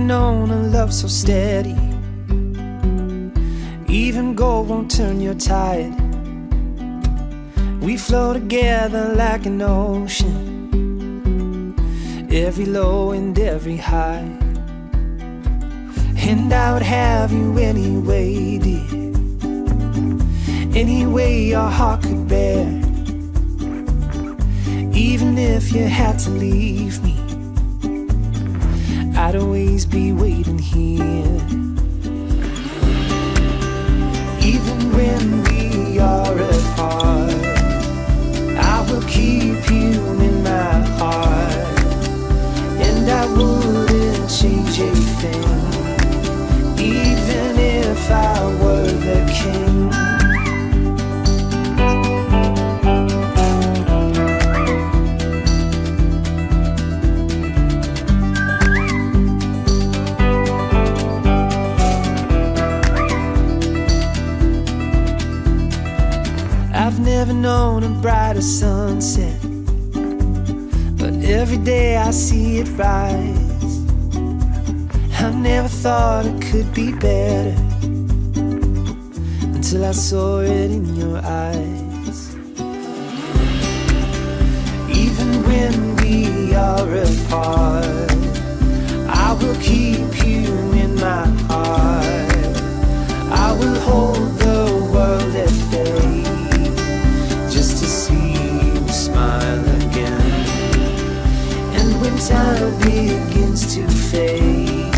known a love so steady. Even gold won't turn your tide. We flow together like an ocean, every low and every high. And I would have you anyway, dear, any way your heart could bear. Even if you had to leave me, I'd always be waiting here. Even when we are apart, I will keep you in my heart. And I wouldn't change a thing, even if I were the king. I've never known a brighter sunset, but every day I see it rise. I never thought it could be better until I saw it in your eyes. Even when we are apart, I will keep you in my heart. I will hold the world at bay just to see you smile again. And when time begins to fade,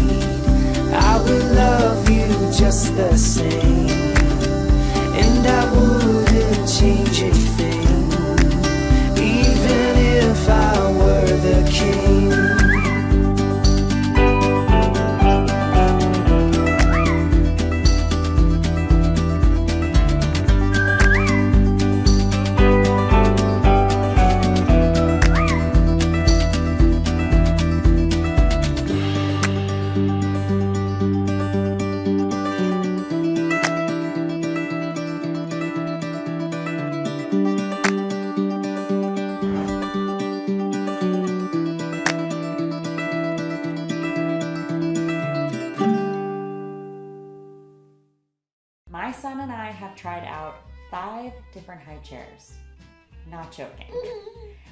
I will love you just the same. And I wouldn't change a thing, even if I were the king. My son and I have tried out 5 different high chairs. Not joking.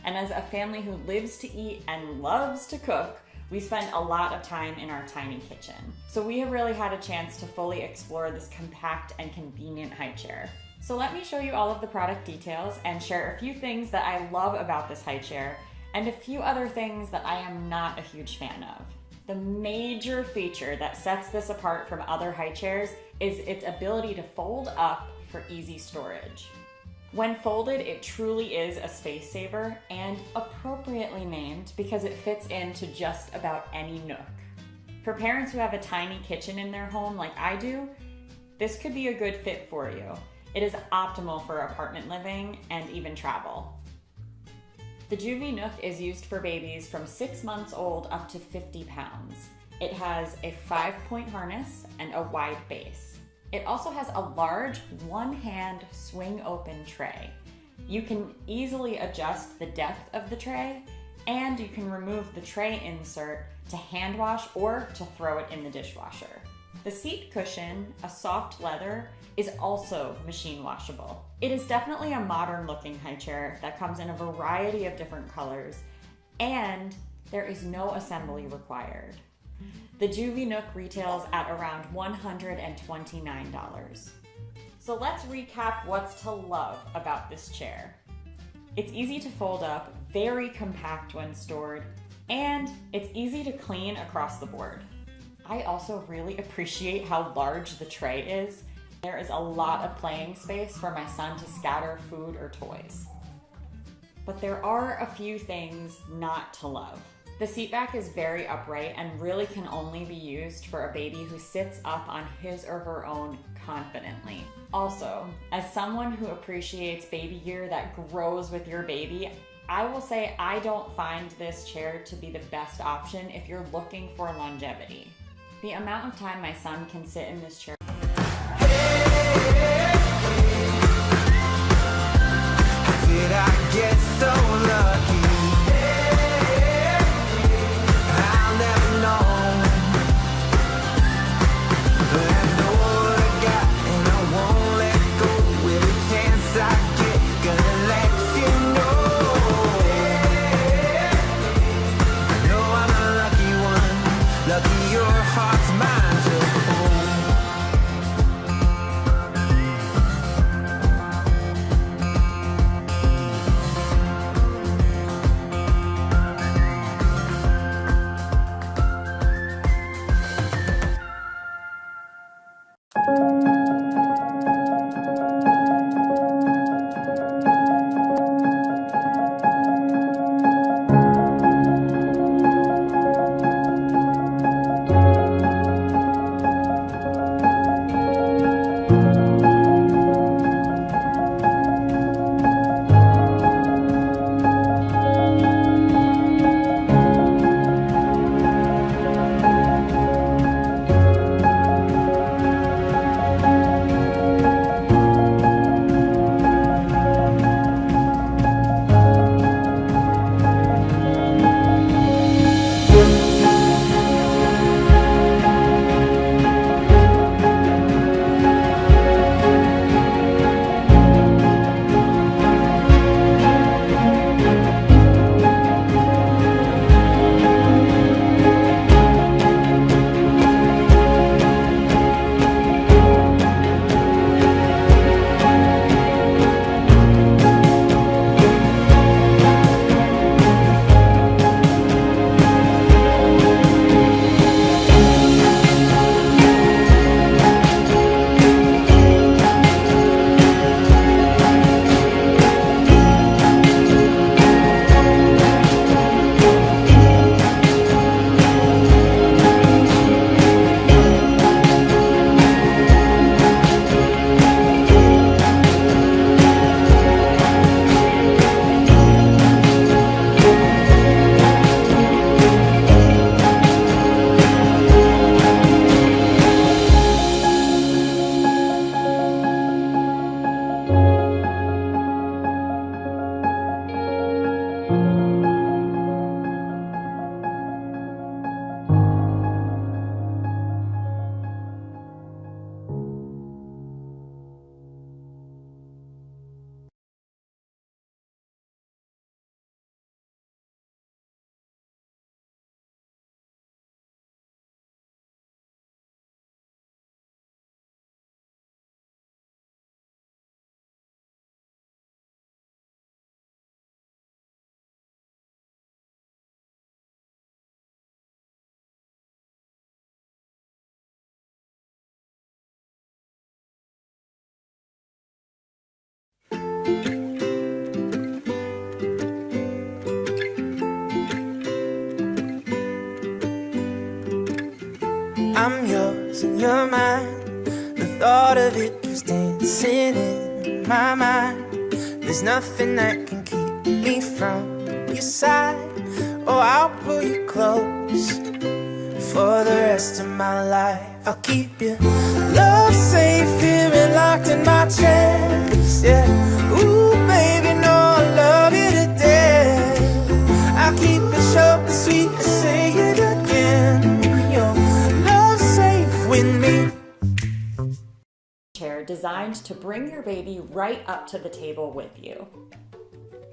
And as a family who lives to eat and loves to cook, we spend a lot of time in our tiny kitchen. So we have really had a chance to fully explore this compact and convenient high chair. So let me show you all of the product details and share a few things that I love about this high chair and a few other things that I am not a huge fan of. The major feature that sets this apart from other high chairs is its ability to fold up for easy storage. When folded, it truly is a space saver and appropriately named because it fits into just about any nook. For parents who have a tiny kitchen in their home like I do, this could be a good fit for you. It is optimal for apartment living and even travel. The Joovy Nook is used for babies from 6 months old up to 50 pounds. It has a 5-point harness and a wide base. It also has a large one-hand swing open tray. You can easily adjust the depth of the tray, and you can remove the tray insert to hand wash or to throw it in the dishwasher. The seat cushion, a soft leather, is also machine washable. It is definitely a modern looking high chair that comes in a variety of different colors, and there is no assembly required. The Joovy Nook retails at around $129. So let's recap what's to love about this chair. It's easy to fold up, very compact when stored, and it's easy to clean across the board. I also really appreciate how large the tray is. There is a lot of playing space for my son to scatter food or toys. But there are a few things not to love. The seat back is very upright and really can only be used for a baby who sits up on his or her own confidently. Also, as someone who appreciates baby gear that grows with your baby, I will say I don't find this chair to be the best option if you're looking for longevity. The amount of time my son can sit in this chair Did I get so lucky? I'll never know. of it keeps dancing in my mind. There's nothing that can keep me from your side. Oh, I'll pull you close for the rest of my life. I'll keep your love safe here and locked in my chest. Yeah, ooh, baby, no, I love you to death. I'll keep it short and sweet and say it again. Your love safe with me. Chair designed to bring your baby right up to the table with you.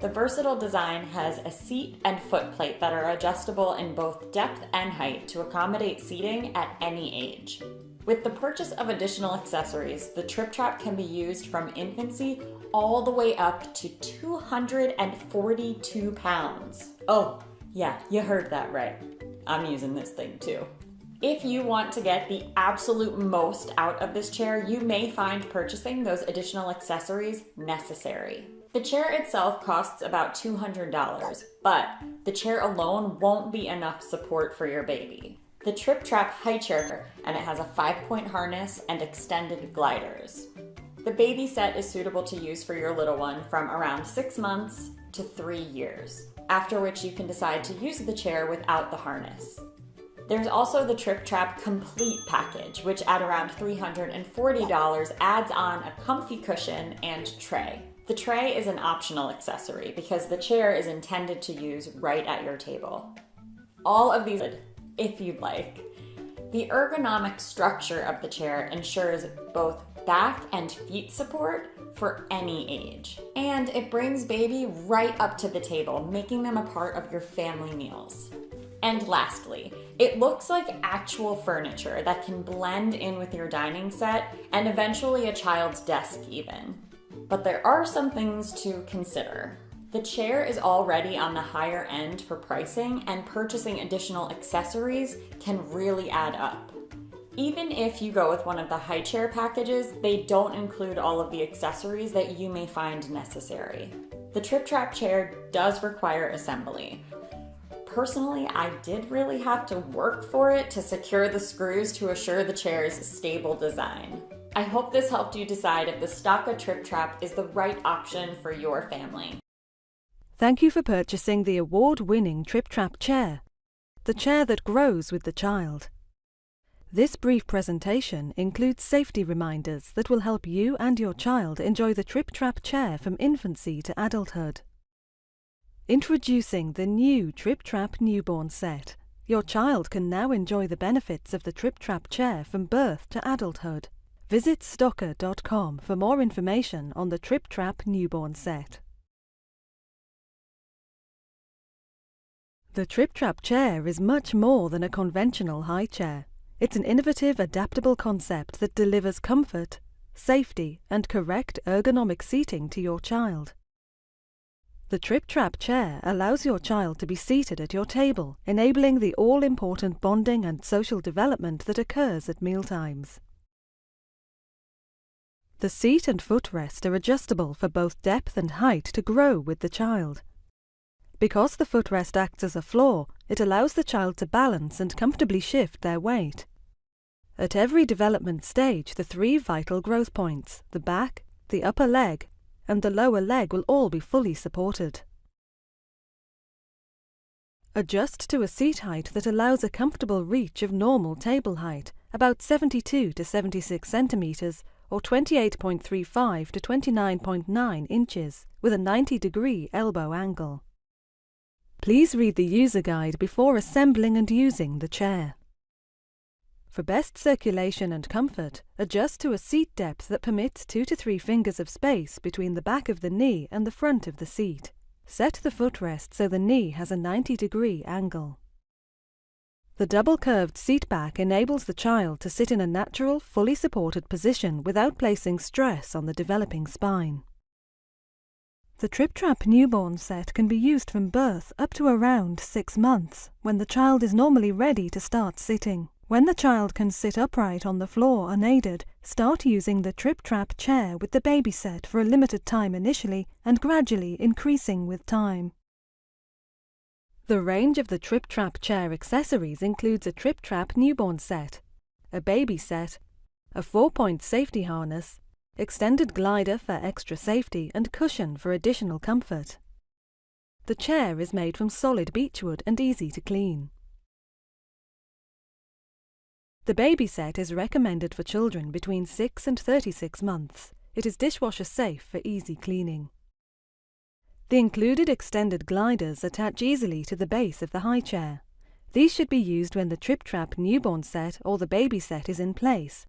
The versatile design has a seat and footplate that are adjustable in both depth and height to accommodate seating at any age. With the purchase of additional accessories, the Trip Trap can be used from infancy all the way up to 242 pounds. Oh, yeah, you heard that right. I'm using this thing too. If you want to get the absolute most out of this chair, you may find purchasing those additional accessories necessary. The chair itself costs about $200, but the chair alone won't be enough support for your baby. The Trip Trap high chair, and it has a 5-point harness and extended gliders. The baby set is suitable to use for your little one from around 6 months to 3 years, after which you can decide to use the chair without the harness. There's also the Trip Trap Complete package, which at around $340 adds on a comfy cushion and tray. The tray is an optional accessory because the chair is intended to use right at your table. All of these, if you'd like. The ergonomic structure of the chair ensures both back and feet support for any age. And it brings baby right up to the table, making them a part of your family meals. And lastly, it looks like actual furniture that can blend in with your dining set and eventually a child's desk even. But there are some things to consider. The chair is already on the higher end for pricing, and purchasing additional accessories can really add up. Even if you go with one of the high chair packages, they don't include all of the accessories that you may find necessary. The Trip Trap chair does require assembly. Personally, I did really have to work for it to secure the screws to assure the chair's stable design. I hope this helped you decide if the Staka Trip Trap is the right option for your family. Thank you for purchasing the award-winning Trip Trap chair, the chair that grows with the child. This brief presentation includes safety reminders that will help you and your child enjoy the Trip Trap chair from infancy to adulthood. Introducing the new Trip Trap Newborn Set. Your child can now enjoy the benefits of the Trip Trap chair from birth to adulthood. Visit Stocker.com for more information on the Trip Trap Newborn Set. The Trip Trap chair is much more than a conventional high chair. It's an innovative, adaptable concept that delivers comfort, safety, and correct ergonomic seating to your child. The Trip Trap chair allows your child to be seated at your table, enabling the all-important bonding and social development that occurs at mealtimes. The seat and footrest are adjustable for both depth and height to grow with the child. Because the footrest acts as a floor, it allows the child to balance and comfortably shift their weight. At every development stage, the 3 vital growth points, the back, the upper leg, and the lower leg will all be fully supported. Adjust to a seat height that allows a comfortable reach of normal table height, about 72 to 76 centimeters, or 28.35 to 29.9 inches, with a 90-degree elbow angle. Please read the user guide before assembling and using the chair. For best circulation and comfort, adjust to a seat depth that permits 2 to 3 fingers of space between the back of the knee and the front of the seat. Set the footrest so the knee has a 90-degree angle. The double-curved seat back enables the child to sit in a natural, fully supported position without placing stress on the developing spine. The Trip Trap Newborn Set can be used from birth up to around 6 months, when the child is normally ready to start sitting. When the child can sit upright on the floor unaided, start using the Trip Trap chair with the baby set for a limited time initially and gradually increasing with time. The range of the Trip Trap chair accessories includes a Trip Trap Newborn Set, a baby set, a 4-point safety harness, extended glider for extra safety and cushion for additional comfort. The chair is made from solid beechwood and easy to clean. The baby set is recommended for children between 6 and 36 months. It is dishwasher safe for easy cleaning. The included extended gliders attach easily to the base of the high chair. These should be used when the Trip Trap newborn set or the baby set is in place.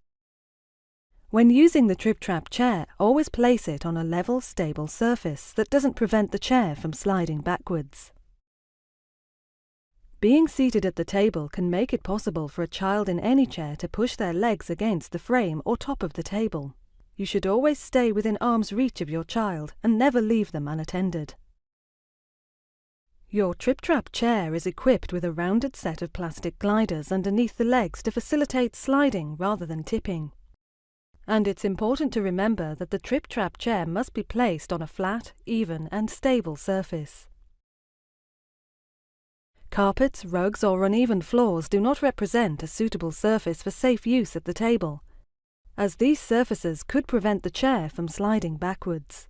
When using the Trip Trap chair, always place it on a level, stable surface that doesn't prevent the chair from sliding backwards. Being seated at the table can make it possible for a child in any chair to push their legs against the frame or top of the table. You should always stay within arm's reach of your child and never leave them unattended. Your Trip Trap chair is equipped with a rounded set of plastic gliders underneath the legs to facilitate sliding rather than tipping. And it's important to remember that the Trip Trap chair must be placed on a flat, even and stable surface. Carpets, rugs or uneven floors do not represent a suitable surface for safe use at the table, as these surfaces could prevent the chair from sliding backwards.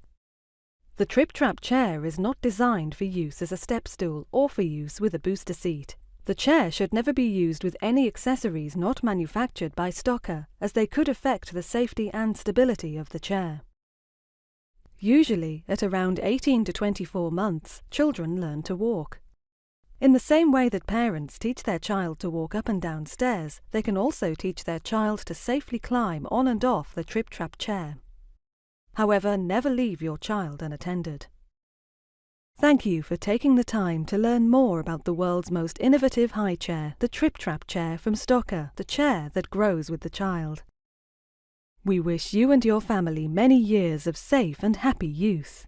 The Trip Trap chair is not designed for use as a step stool or for use with a booster seat. The chair should never be used with any accessories not manufactured by stocker, as they could affect the safety and stability of the chair. Usually, at around 18 to 24 months, children learn to walk. In the same way that parents teach their child to walk up and down stairs, they can also teach their child to safely climb on and off the Trip Trap chair. However, never leave your child unattended. Thank you for taking the time to learn more about the world's most innovative high chair, the Trip Trap chair from Stocker, the chair that grows with the child. We wish you and your family many years of safe and happy use.